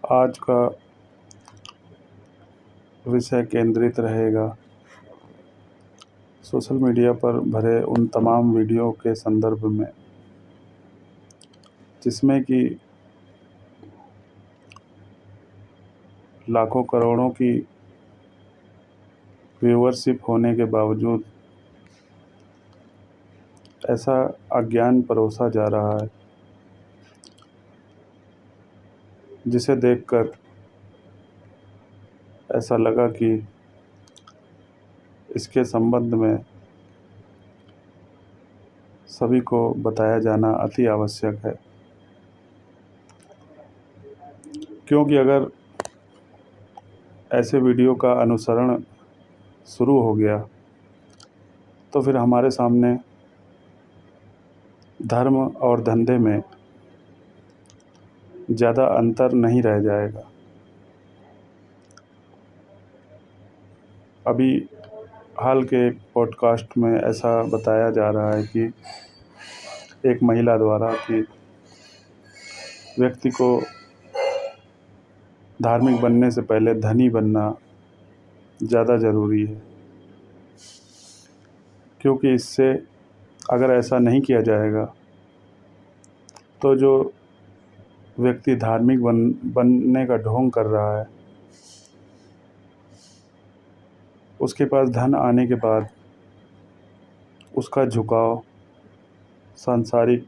आज का विषय केंद्रित रहेगा सोशल मीडिया पर भरे उन तमाम वीडियो के संदर्भ में जिसमें कि लाखों करोड़ों की व्यूवरशिप होने के बावजूद ऐसा अज्ञान परोसा जा रहा है जिसे देखकर ऐसा लगा कि इसके संबंध में सभी को बताया जाना अति आवश्यक है, क्योंकि अगर ऐसे वीडियो का अनुसरण शुरू हो गया तो फिर हमारे सामने धर्म और धंधे में ज़्यादा अंतर नहीं रह जाएगा। अभी हाल के एक पॉडकास्ट में ऐसा बताया जा रहा है कि एक महिला द्वारा कि व्यक्ति को धार्मिक बनने से पहले धनी बनना ज़्यादा ज़रूरी है, क्योंकि इससे अगर ऐसा नहीं किया जाएगा तो जो व्यक्ति धार्मिक बनने का ढोंग कर रहा है उसके पास धन आने के बाद उसका झुकाव सांसारिक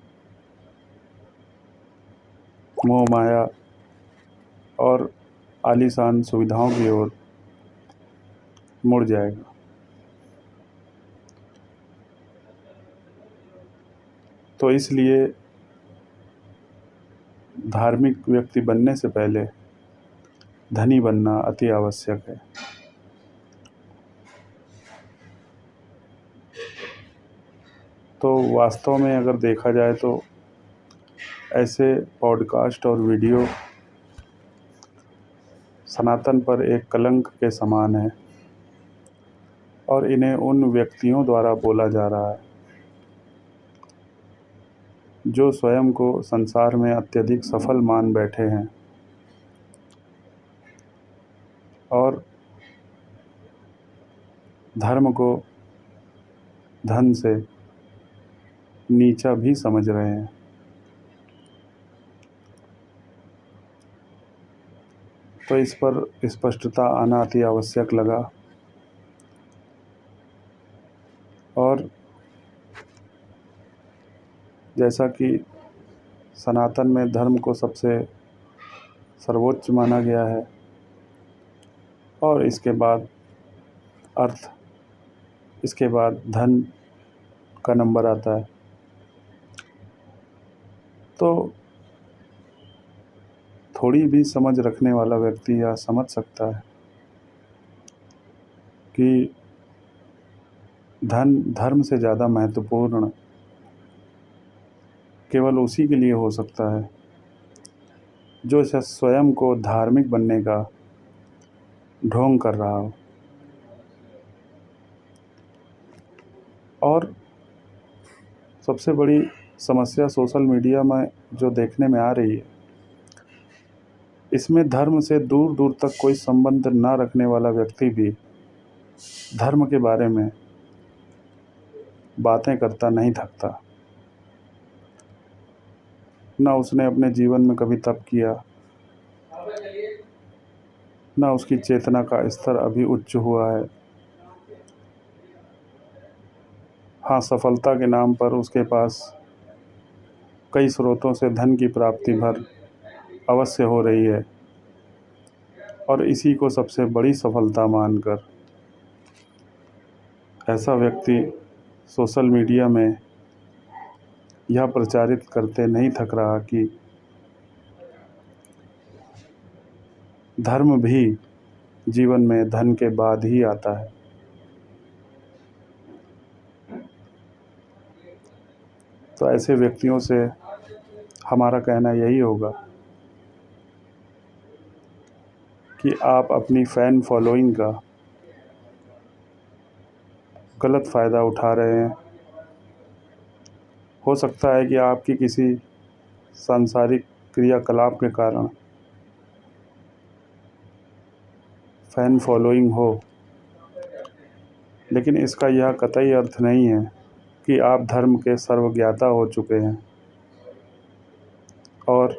मोह माया और आलीशान सुविधाओं की ओर मुड़ जाएगा। तो इसलिए धार्मिक व्यक्ति बनने से पहले धनी बनना अति आवश्यक है। तो वास्तव में अगर देखा जाए तो ऐसे पॉडकास्ट और वीडियो सनातन पर एक कलंक के समान है और इन्हें उन व्यक्तियों द्वारा बोला जा रहा है जो स्वयं को संसार में अत्यधिक सफल मान बैठे हैं और धर्म को धन से नीचा भी समझ रहे हैं। तो इस पर स्पष्टता आना अति आवश्यक लगा और जैसा कि सनातन में धर्म को सबसे सर्वोच्च माना गया है और इसके बाद अर्थ, इसके बाद धन का नंबर आता है, तो थोड़ी भी समझ रखने वाला व्यक्ति यह समझ सकता है कि धन धर्म से ज़्यादा महत्वपूर्ण केवल उसी के लिए हो सकता है जो स्वयं को धार्मिक बनने का ढोंग कर रहा हो। और सबसे बड़ी समस्या सोशल मीडिया में जो देखने में आ रही है, इसमें धर्म से दूर दूर तक कोई संबंध ना रखने वाला व्यक्ति भी धर्म के बारे में बातें करता नहीं थकता। ना उसने अपने जीवन में कभी तप किया, ना उसकी चेतना का स्तर अभी उच्च हुआ है। हाँ, सफलता के नाम पर उसके पास कई स्रोतों से धन की प्राप्ति भर अवश्य हो रही है और इसी को सबसे बड़ी सफलता मानकर ऐसा व्यक्ति सोशल मीडिया में यह प्रचारित करते नहीं थक रहा कि धर्म भी जीवन में धन के बाद ही आता है। तो ऐसे व्यक्तियों से हमारा कहना यही होगा कि आप अपनी फ़ैन फॉलोइंग का गलत फ़ायदा उठा रहे हैं। हो सकता है कि आपकी किसी सांसारिक क्रियाकलाप के कारण फ़ैन फॉलोइंग हो, लेकिन इसका यह कतई अर्थ नहीं है कि आप धर्म के सर्वज्ञाता हो चुके हैं और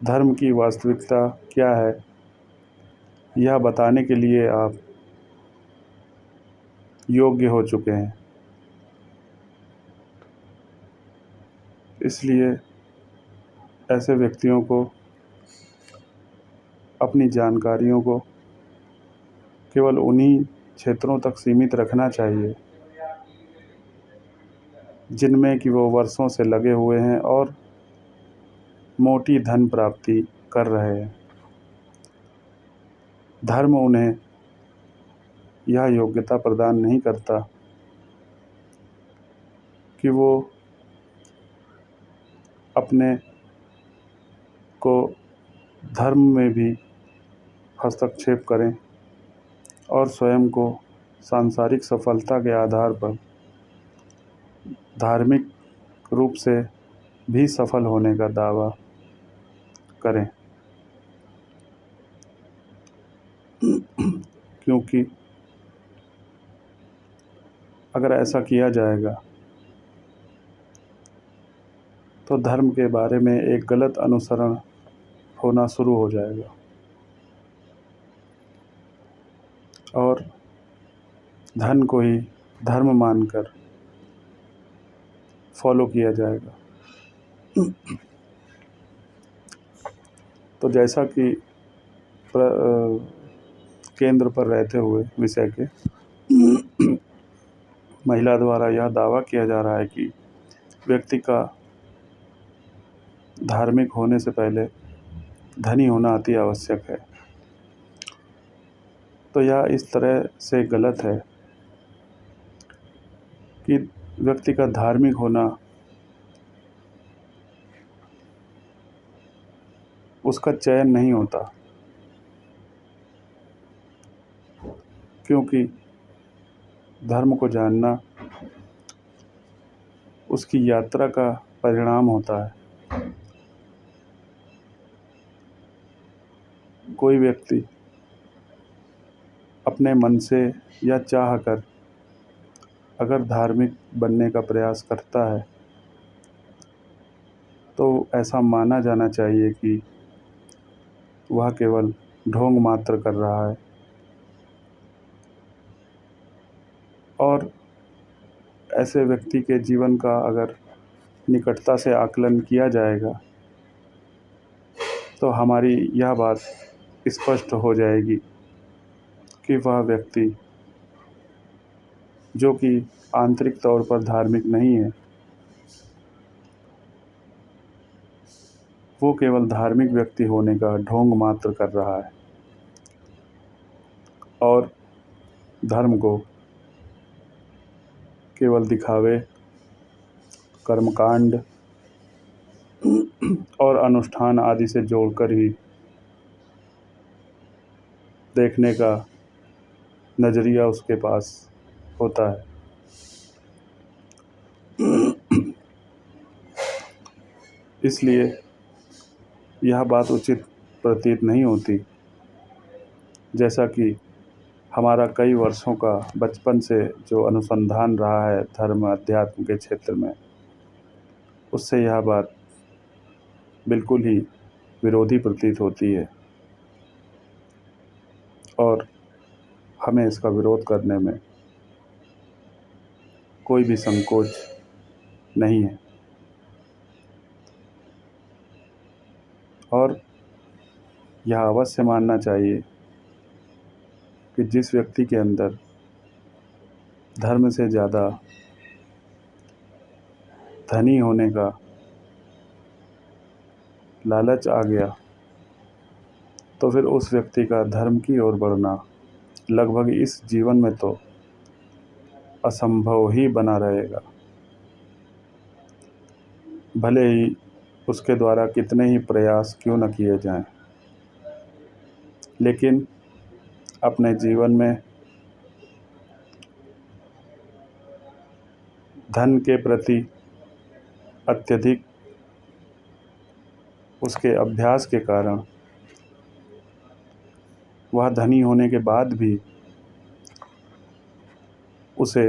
धर्म की वास्तविकता क्या है यह बताने के लिए आप योग्य हो चुके हैं। इसलिए ऐसे व्यक्तियों को अपनी जानकारियों को केवल उन्हीं क्षेत्रों तक सीमित रखना चाहिए जिनमें कि वो वर्षों से लगे हुए हैं और मोटी धन प्राप्ति कर रहे हैं। धर्म उन्हें यह योग्यता प्रदान नहीं करता कि वो अपने को धर्म में भी हस्तक्षेप करें और स्वयं को सांसारिक सफलता के आधार पर धार्मिक रूप से भी सफल होने का दावा करें, क्योंकि अगर ऐसा किया जाएगा तो धर्म के बारे में एक गलत अनुसरण होना शुरू हो जाएगा और धन को ही धर्म मानकर फॉलो किया जाएगा। तो जैसा कि केंद्र पर रहते हुए विषय के महिला द्वारा यह दावा किया जा रहा है कि व्यक्ति का धार्मिक होने से पहले धनी होना अति आवश्यक है, तो यह इस तरह से गलत है कि व्यक्ति का धार्मिक होना उसका चयन नहीं होता, क्योंकि धर्म को जानना उसकी यात्रा का परिणाम होता है। कोई व्यक्ति अपने मन से या चाह कर अगर धार्मिक बनने का प्रयास करता है तो ऐसा माना जाना चाहिए कि वह केवल ढोंग मात्र कर रहा है और ऐसे व्यक्ति के जीवन का अगर निकटता से आकलन किया जाएगा तो हमारी यह बात स्पष्ट हो जाएगी कि वह व्यक्ति जो कि आंतरिक तौर पर धार्मिक नहीं है, वो केवल धार्मिक व्यक्ति होने का ढोंग मात्र कर रहा है और धर्म को केवल दिखावे, कर्मकांड और अनुष्ठान आदि से जोड़कर ही देखने का नज़रिया उसके पास होता है। इसलिए यह बात उचित प्रतीत नहीं होती, जैसा कि हमारा कई वर्षों का बचपन से जो अनुसंधान रहा है धर्म अध्यात्म के क्षेत्र में, उससे यह बात बिल्कुल ही विरोधी प्रतीत होती है और हमें इसका विरोध करने में कोई भी संकोच नहीं है। और यह अवश्य मानना चाहिए कि जिस व्यक्ति के अंदर धर्म से ज़्यादा धनी होने का लालच आ गया तो फिर उस व्यक्ति का धर्म की ओर बढ़ना लगभग इस जीवन में तो असंभव ही बना रहेगा, भले ही उसके द्वारा कितने ही प्रयास क्यों न किए जाएं। लेकिन अपने जीवन में धन के प्रति अत्यधिक उसके अभ्यास के कारण वह धनी होने के बाद भी उसे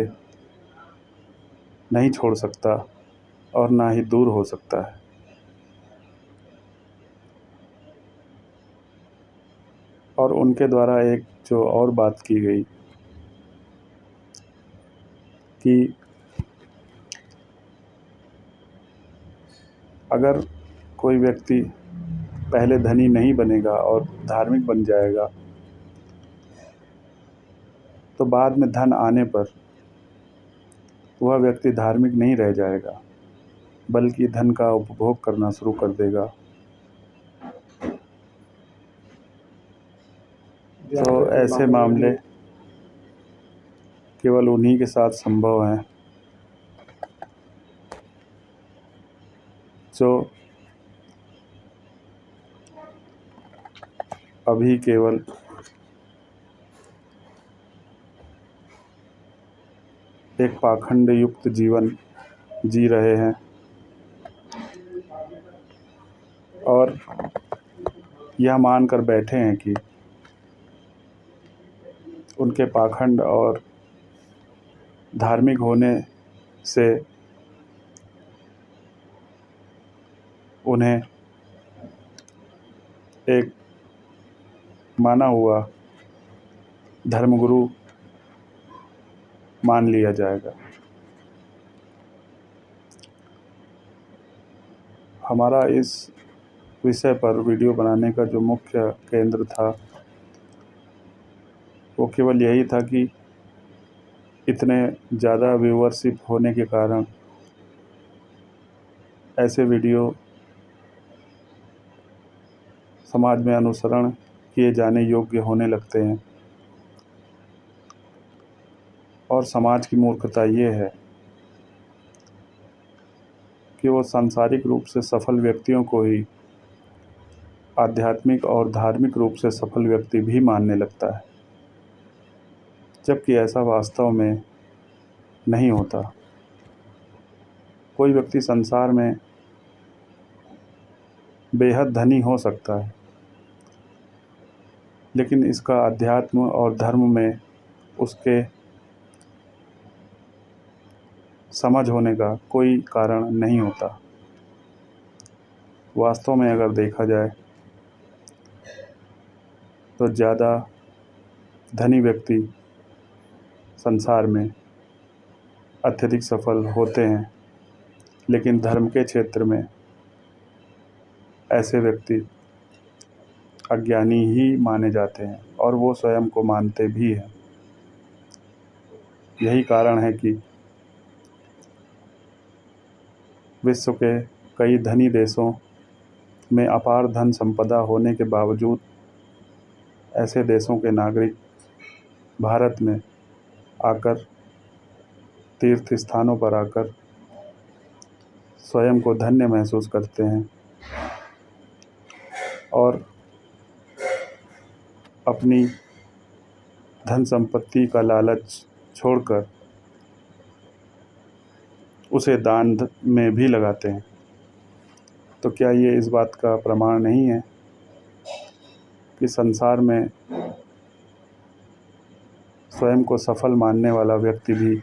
नहीं छोड़ सकता और ना ही दूर हो सकता है। और उनके द्वारा एक जो और बात की गई कि अगर कोई व्यक्ति पहले धनी नहीं बनेगा और धार्मिक बन जाएगा तो बाद में धन आने पर वह व्यक्ति धार्मिक नहीं रह जाएगा, बल्कि धन का उपभोग करना शुरू कर देगा। तो ऐसे मामले केवल उन्हीं के साथ संभव हैं जो अभी केवल एक पाखंड युक्त जीवन जी रहे हैं और यह मानकर बैठे हैं कि उनके पाखंड और धार्मिक होने से उन्हें एक माना हुआ धर्मगुरु मान लिया जाएगा। हमारा इस विषय पर वीडियो बनाने का जो मुख्य केंद्र था वो केवल यही था कि इतने ज़्यादा व्यूअरशिप होने के कारण ऐसे वीडियो समाज में अनुसरण किए जाने योग्य होने लगते हैं। और समाज की मूर्खता ये है कि वो सांसारिक रूप से सफल व्यक्तियों को ही आध्यात्मिक और धार्मिक रूप से सफल व्यक्ति भी मानने लगता है, जबकि ऐसा वास्तव में नहीं होता। कोई व्यक्ति संसार में बेहद धनी हो सकता है, लेकिन इसका अध्यात्म और धर्म में उसके समझ होने का कोई कारण नहीं होता। वास्तव में अगर देखा जाए तो ज़्यादा धनी व्यक्ति संसार में अत्यधिक सफल होते हैं, लेकिन धर्म के क्षेत्र में ऐसे व्यक्ति अज्ञानी ही माने जाते हैं और वो स्वयं को मानते भी हैं। यही कारण है कि विश्व के कई धनी देशों में अपार धन संपदा होने के बावजूद ऐसे देशों के नागरिक भारत में आकर तीर्थ स्थानों पर आकर स्वयं को धन्य महसूस करते हैं और अपनी धन संपत्ति का लालच छोड़कर उसे दान में भी लगाते हैं। तो क्या ये इस बात का प्रमाण नहीं है कि संसार में स्वयं को सफल मानने वाला व्यक्ति भी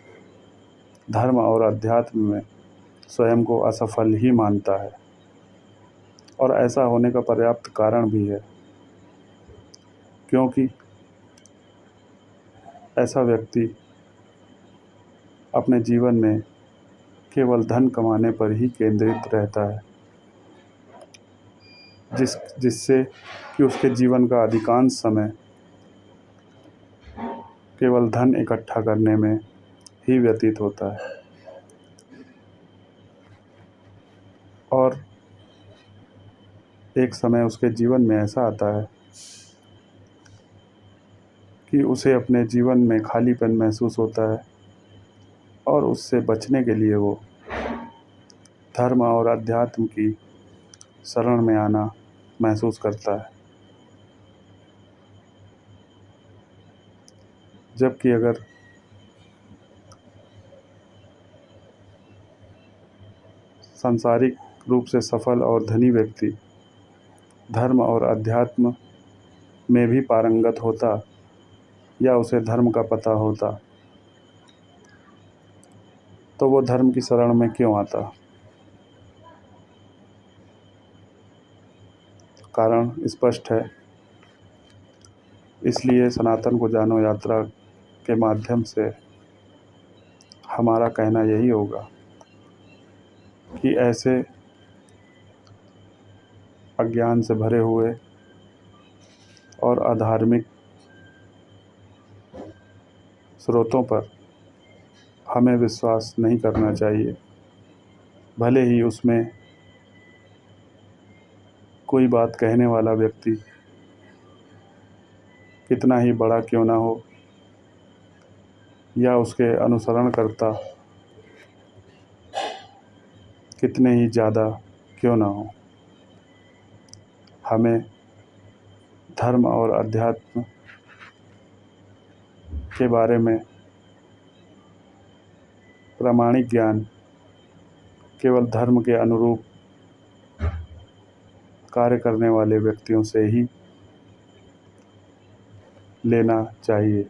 धर्म और अध्यात्म में स्वयं को असफल ही मानता है? और ऐसा होने का पर्याप्त कारण भी है, क्योंकि ऐसा व्यक्ति अपने जीवन में केवल धन कमाने पर ही केंद्रित रहता है, जिससे कि उसके जीवन का अधिकांश समय केवल धन इकट्ठा करने में ही व्यतीत होता है। और एक समय उसके जीवन में ऐसा आता है कि उसे अपने जीवन में खालीपन महसूस होता है और उससे बचने के लिए वो धर्म और अध्यात्म की शरण में आना महसूस करता है। जबकि अगर सांसारिक रूप से सफल और धनी व्यक्ति धर्म और अध्यात्म में भी पारंगत होता या उसे धर्म का पता होता तो वो धर्म की शरण में क्यों आता? कारण स्पष्ट है। इसलिए सनातन को जानो यात्रा के माध्यम से हमारा कहना यही होगा कि ऐसे अज्ञान से भरे हुए और अधार्मिक स्रोतों पर हमें विश्वास नहीं करना चाहिए, भले ही उसमें कोई बात कहने वाला व्यक्ति कितना ही बड़ा क्यों ना हो या उसके अनुसरणकर्ता कितने ही ज़्यादा क्यों ना हो। हमें धर्म और अध्यात्म के बारे में प्रामाणिक ज्ञान केवल धर्म के अनुरूप कार्य करने वाले व्यक्तियों से ही लेना चाहिए।